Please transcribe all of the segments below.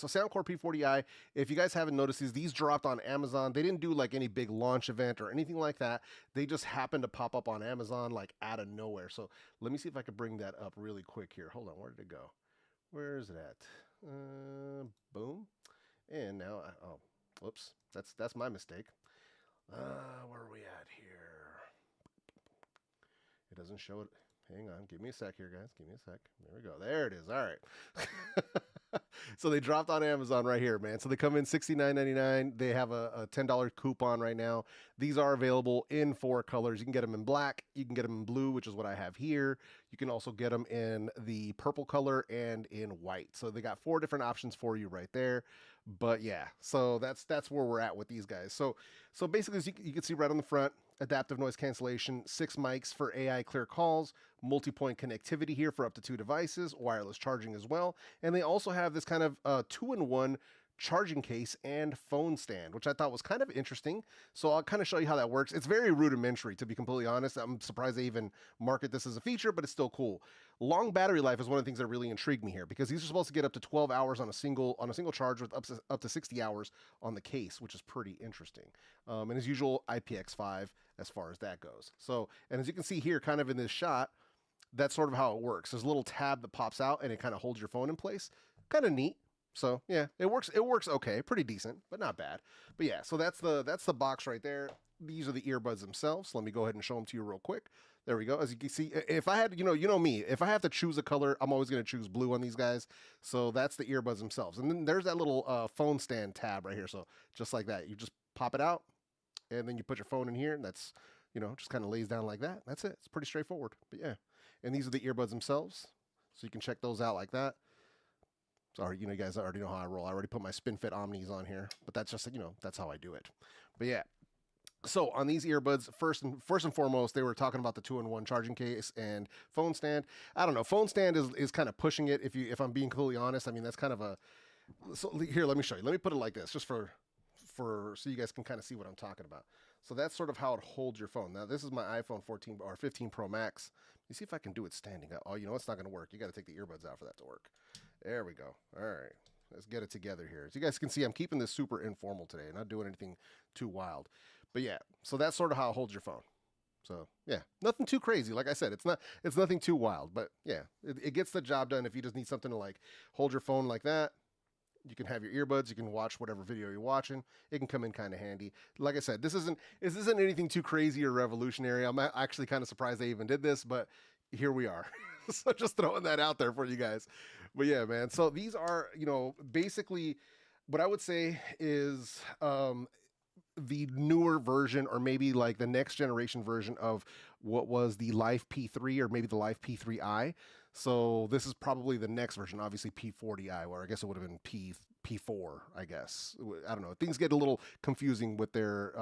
so Soundcore P40i, if you guys haven't noticed these dropped on Amazon. They didn't do like any big launch event or anything like that. They just happened to pop up on Amazon like out of nowhere. So let me see if I can bring that up really quick here. Hold on, where did it go? Where is it at? Boom. And now, oh, whoops, that's my mistake. Where are we at here? It doesn't show it. Hang on, give me a sec here, guys. Give me a sec. There we go. There it is. All right. So they dropped on Amazon right here, man. So they come in $69.99. They have a $10 coupon right now. These are available in 4 colors. You can get them in black. You can get them in blue, which is what I have here. You can also get them in the purple color and in white. So they got 4 different options for you right there. But yeah, so that's where we're at with these guys. So basically, as you can see right on the front, adaptive noise cancellation, 6 mics for AI clear calls, multi-point connectivity here for up to 2 devices, wireless charging as well. And they also have this kind of 2-in-1 charging case and phone stand, which I thought was kind of interesting. So I'll kind of show you how that works. It's very rudimentary, to be completely honest. I'm surprised they even market this as a feature, but it's still cool. Long battery life is one of the things that really intrigued me here, because these are supposed to get up to 12 hours on a single charge with up to 60 hours on the case, which is pretty interesting. And as usual, IPX5 as far as that goes. So, and as you can see here, kind of in this shot, that's sort of how it works. There's a little tab that pops out and it kind of holds your phone in place. Kind of neat. So yeah, it works okay, pretty decent, but not bad. But yeah, so that's the box right there. These are the earbuds themselves. Let me go ahead and show them to you real quick. There we go. As you can see, if I had, you know me, if I have to choose a color, I'm always going to choose blue on these guys. So that's the earbuds themselves. And then there's that little phone stand tab right here. So just like that, you just pop it out and then you put your phone in here, and that's, just kind of lays down like that. That's it. It's pretty straightforward. But yeah, and these are the earbuds themselves. So you can check those out like that. Sorry, you guys already know how I roll. I already put my Spinfit Omnis on here, but that's just, that's how I do it. But yeah, so on these earbuds, first and foremost, they were talking about the 2-in-1 charging case and phone stand. I don't know, phone stand is kind of pushing it. If I'm being completely honest, I mean, that's kind of a. So here, let me show you. Let me put it like this, just for so you guys can kind of see what I'm talking about. So that's sort of how it holds your phone. Now this is my iPhone 14 or 15 Pro Max. Let me see if I can do it standing up. Oh, it's not going to work. You got to take the earbuds out for that to work. There we go. All right, let's get it together here. As you guys can see, I'm keeping this super informal today, not doing anything too wild. But yeah, so that's sort of how it holds your phone. So yeah, nothing too crazy. Like I said, it's nothing too wild, but yeah, it gets the job done. If you just need something to like hold your phone like that, you can have your earbuds. You can watch whatever video you're watching. It can come in kind of handy. Like I said, this isn't anything too crazy or revolutionary. I'm actually kind of surprised they even did this, but here we are. So just throwing that out there for you guys. But yeah, man. So these are, basically what I would say is the newer version, or maybe like the next generation version of what was the Life P3 or maybe the Life P40i. So this is probably the next version, obviously P40i, where I guess it would have been P4, I guess. I don't know. Things get a little confusing with their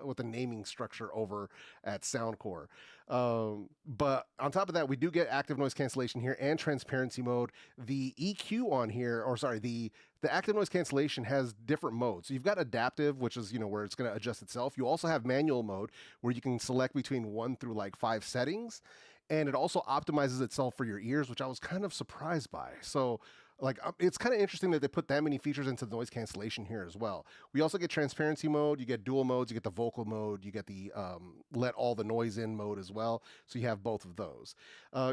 with the naming structure over at Soundcore. But on top of that, we do get active noise cancellation here and transparency mode. The EQ on here, or sorry, the active noise cancellation has different modes. So you've got adaptive, which is, where it's going to adjust itself. You also have manual mode, where you can select between 1 through like 5 settings. And it also optimizes itself for your ears, which I was kind of surprised by. So like, it's kind of interesting that they put that many features into the noise cancellation here as well. We also get transparency mode, you get dual modes, you get the vocal mode, you get the let all the noise in mode as well. So you have both of those.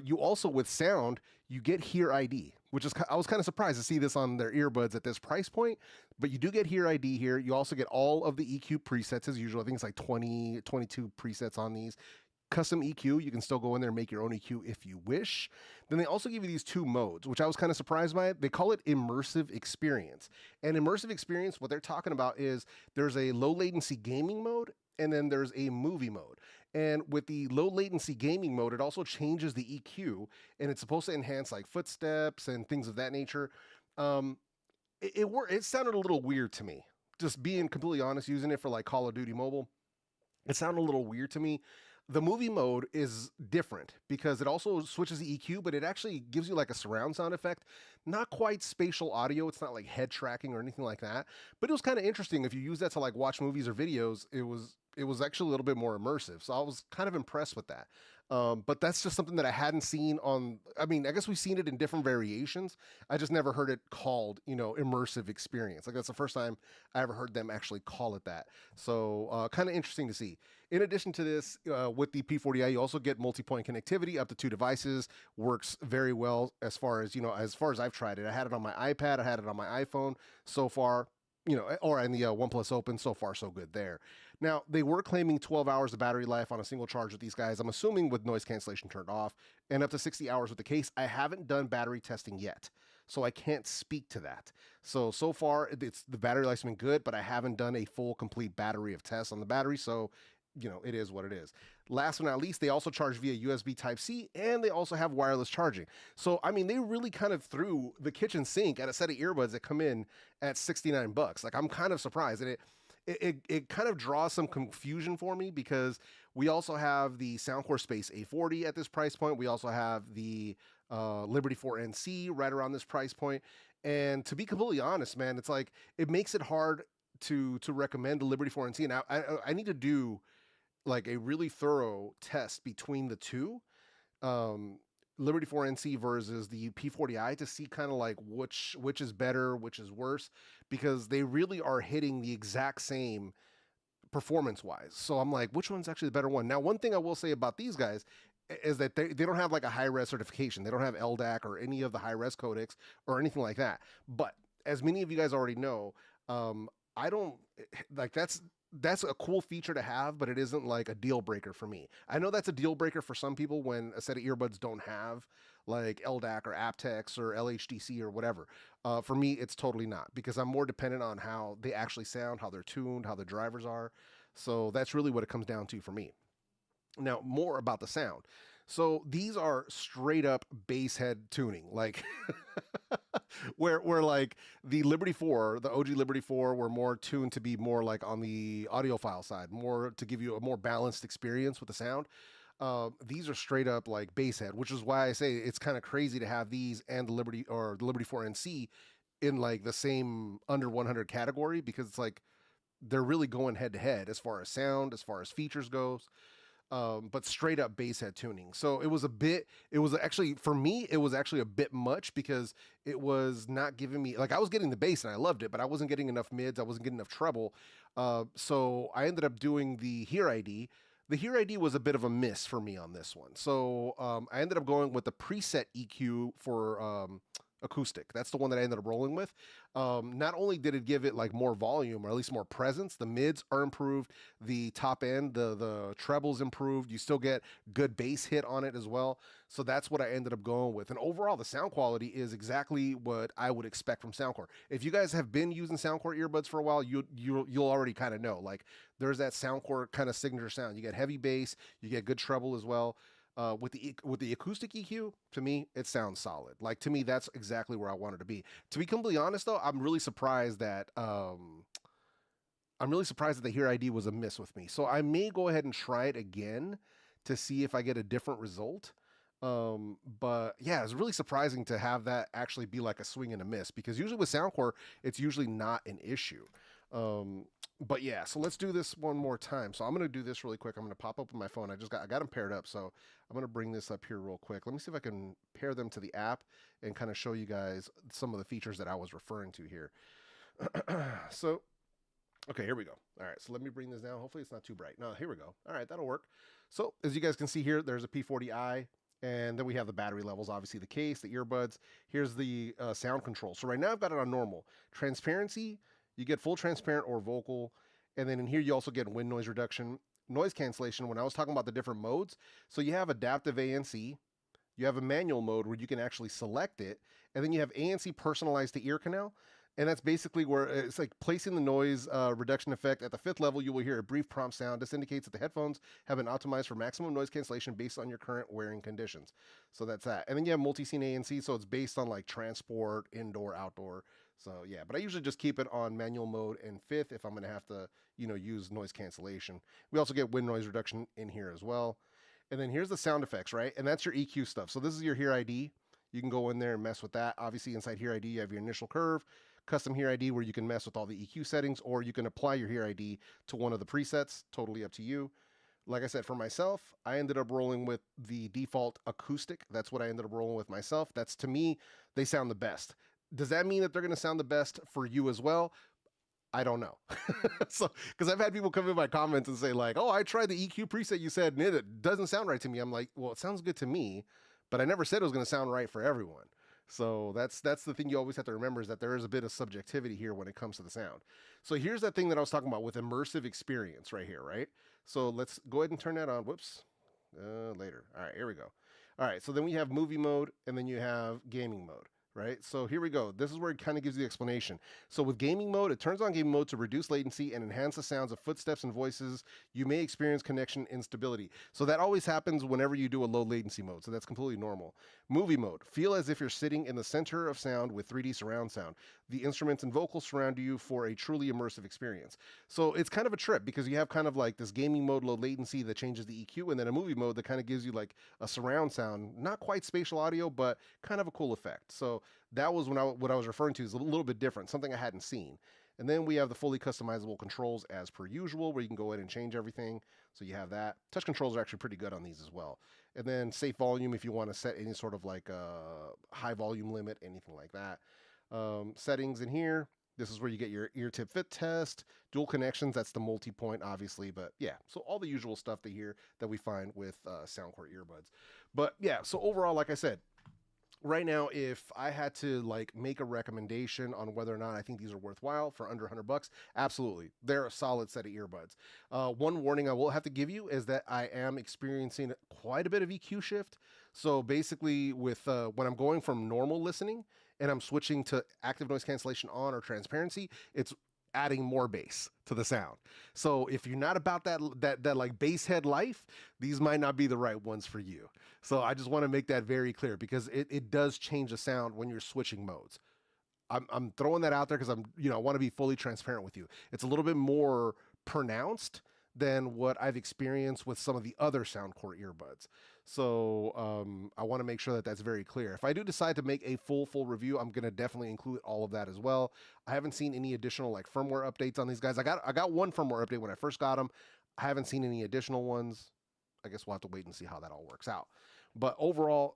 You also, with sound, you get Hear ID, which is, I was kind of surprised to see this on their earbuds at this price point, but you do get Hear ID here. You also get all of the EQ presets as usual. I think it's like 22 presets on these. Custom EQ, you can still go in there and make your own EQ if you wish. Then they also give you these 2 modes, which I was kind of surprised by. They call it immersive experience. And immersive experience, what they're talking about is there's a low latency gaming mode, and then there's a movie mode. And with the low latency gaming mode, it also changes the EQ, and it's supposed to enhance like footsteps and things of that nature. It sounded a little weird to me. Just being completely honest, using it for like Call of Duty Mobile, it sounded a little weird to me. The movie mode is different because it also switches the EQ, but it actually gives you like a surround sound effect. Not quite spatial audio. It's not like head tracking or anything like that. But it was kind of interesting. If you use that to like watch movies or videos, it was actually a little bit more immersive. So I was kind of impressed with that. But that's just something that I hadn't seen on. I mean, I guess we've seen it in different variations. I just never heard it called, immersive experience. Like that's the first time I ever heard them actually call it that. So kind of interesting to see. In addition to this, with the P40i, you also get multi-point connectivity up to 2 devices. Works very well as far as I've tried it. I had it on my iPad. I had it on my iPhone. So far, or in the OnePlus Open. So far, so good there. Now, they were claiming 12 hours of battery life on a single charge with these guys. I'm assuming with noise cancellation turned off, and up to 60 hours with the case. I haven't done battery testing yet, so I can't speak to that. So far, the battery life's been good, but I haven't done a full, complete battery of tests on the battery, so it is what it is. Last but not least, they also charge via USB Type-C, and they also have wireless charging. So, I mean, they really kind of threw the kitchen sink at a set of earbuds that come in at $69. Like, I'm kind of surprised, and it kind of draws some confusion for me because we also have the Soundcore Space A40 at this price point. We also have the Liberty 4NC right around this price point. And to be completely honest, man, it's like it makes it hard to recommend the Liberty 4NC. And I need to do like a really thorough test between the two. Liberty 4NC versus the P40i to see kind of like which is better, which is worse, because they really are hitting the exact same performance wise. So I'm like, which one's actually the better one? Now, one thing I will say about these guys is that they don't have like a high-res certification. They don't have LDAC or any of the high-res codecs or anything like that. But as many of you guys already know, I don't like that's a cool feature to have, but it isn't like a deal breaker for me. I know that's a deal breaker for some people when a set of earbuds don't have like LDAC or aptX or LHDC or whatever. For me, it's totally not, because I'm more dependent on how they actually sound, how they're tuned, how the drivers are. So that's really what it comes down to for me. Now, more about the sound. So these are straight up bass head tuning, like where like the Liberty 4, the OG Liberty 4 were more tuned to be more like on the audiophile side, more to give you a more balanced experience with the sound. These are straight up like bass head, which is why I say it's kind of crazy to have these and the Liberty 4NC in like the same under 100 category, because it's like they're really going head to head as far as sound, as far as features goes. But straight up bass head tuning. So it was actually, for me, it was actually a bit much, because it was not giving me, like, I was getting the bass and I loved it, but I wasn't getting enough mids. I wasn't getting enough treble. So I ended up doing the Hear ID. The Hear ID was a bit of a miss for me on this one. So I ended up going with the preset EQ for acoustic. That's the one that I ended up rolling with. Not only did it give it like more volume, or at least more presence, the mids are improved, the top end, the trebles improved. You still get good bass hit on it as well. So that's what I ended up going with. And overall, the sound quality is exactly what I would expect from Soundcore. If you guys have been using Soundcore earbuds for a while, you'll already kind of know, like, there's that Soundcore kind of signature sound. You get heavy bass, you get good treble as well. With the acoustic EQ, to me, it sounds solid. Like, to me, that's exactly where I wanted to be. To be completely honest, though, I'm really surprised that the Hear ID was a miss with me. So I may go ahead and try it again to see if I get a different result. But yeah, it's really surprising to have that actually be like a swing and a miss, because usually with Soundcore, it's usually not an issue. But yeah, so let's do this one more time. So I'm going to do this really quick. I'm going to pop up on my phone. I got them paired up. So I'm going to bring this up here real quick. Let me see if I can pair them to the app and kind of show you guys some of the features that I was referring to here. So, okay, here we go. All right, so let me bring this down. Hopefully it's not too bright. No, here we go. All right, that'll work. So as you guys can see here, there's a P40i. And then we have the battery levels, obviously the case, the earbuds. Here's the sound control. So right now I've got it on normal. Transparency, you get full transparent or vocal. And then in here, you also get wind noise reduction. Noise cancellation, when I was talking about the different modes, so you have adaptive ANC. You have a manual mode where you can actually select it. And then you have ANC personalized to ear canal. And that's basically where it's like placing the noise reduction effect at the 5th level. You will hear a brief prompt sound. This indicates that the headphones have been optimized for maximum noise cancellation based on your current wearing conditions. So that's that. And then you have multi-scene ANC, so it's based on like transport, indoor, outdoor. So yeah, but I usually just keep it on manual mode and 5th if I'm going to have to, use noise cancellation. We also get wind noise reduction in here as well. And then here's the sound effects, right? And that's your EQ stuff. So this is your Hear ID. You can go in there and mess with that. Obviously, inside Hear ID, you have your initial curve, custom Hear ID where you can mess with all the EQ settings, or you can apply your Hear ID to one of the presets. Totally up to you. Like I said, for myself, I ended up rolling with the default acoustic. That's what I ended up rolling with myself. That's, to me, they sound the best. Does that mean that they're going to sound the best for you as well? I don't know. So, because I've had people come in my comments and say like, oh, I tried the EQ preset you said, and it doesn't sound right to me. I'm like, well, it sounds good to me, but I never said it was going to sound right for everyone. So that's the thing you always have to remember, is that there is a bit of subjectivity here when it comes to the sound. So here's that thing that I was talking about with immersive experience right here, right? So let's go ahead and turn that on. Whoops. Later. All right, here we go. All right, so then we have movie mode, and then you have gaming mode. Right? So here we go. This is where it kind of gives you the explanation. So with gaming mode, it turns on gaming mode to reduce latency and enhance the sounds of footsteps and voices. You may experience connection instability. So that always happens whenever you do a low latency mode. So that's completely normal. Movie mode. Feel as if you're sitting in the center of sound with 3D surround sound. The instruments and vocals surround you for a truly immersive experience. So it's kind of a trip, because you have kind of like this gaming mode low latency that changes the EQ, and then a movie mode that kind of gives you like a surround sound, not quite spatial audio, but kind of a cool effect. So that was what I was referring to, is a little bit different, something I hadn't seen. And then we have the fully customizable controls as per usual, where you can go ahead and change everything. So you have that. Touch controls are actually pretty good on these as well. And then safe volume if you want to set any sort of like high volume limit, anything like that. Settings in here. This is where you get your ear tip fit test, dual connections. That's the multi-point, obviously, but yeah. So all the usual stuff that we find with Soundcore earbuds. But yeah, so overall, like I said, right now, if I had to like make a recommendation on whether or not I think these are worthwhile for under $100, absolutely, they're a solid set of earbuds. One warning I will have to give you is that I am experiencing quite a bit of EQ shift. So basically, with when I'm going from normal listening and I'm switching to active noise cancellation on or transparency, it's adding more bass to the sound. So if you're not about that like bass head life, these might not be the right ones for you. So I just want to make that very clear, because it does change the sound when you're switching modes. I'm throwing that out there because I want to be fully transparent with you. It's a little bit more pronounced than what I've experienced with some of the other Soundcore earbuds. So I want to make sure that that's very clear. If I do decide to make a full review, I'm going to definitely include all of that as well. I haven't seen any additional like firmware updates on these guys. I got one firmware update when I first got them. I haven't seen any additional ones. I guess we'll have to wait and see how that all works out. But overall,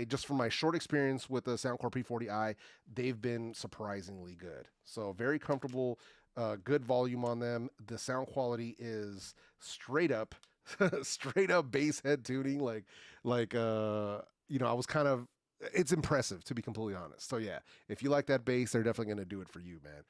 just from my short experience with the Soundcore P40i, they've been surprisingly good. So very comfortable, good volume on them. The sound quality is straight up bass head tuning. I was kind of, it's impressive, to be completely honest. So yeah, if you like that bass, they're definitely going to do it for you, man.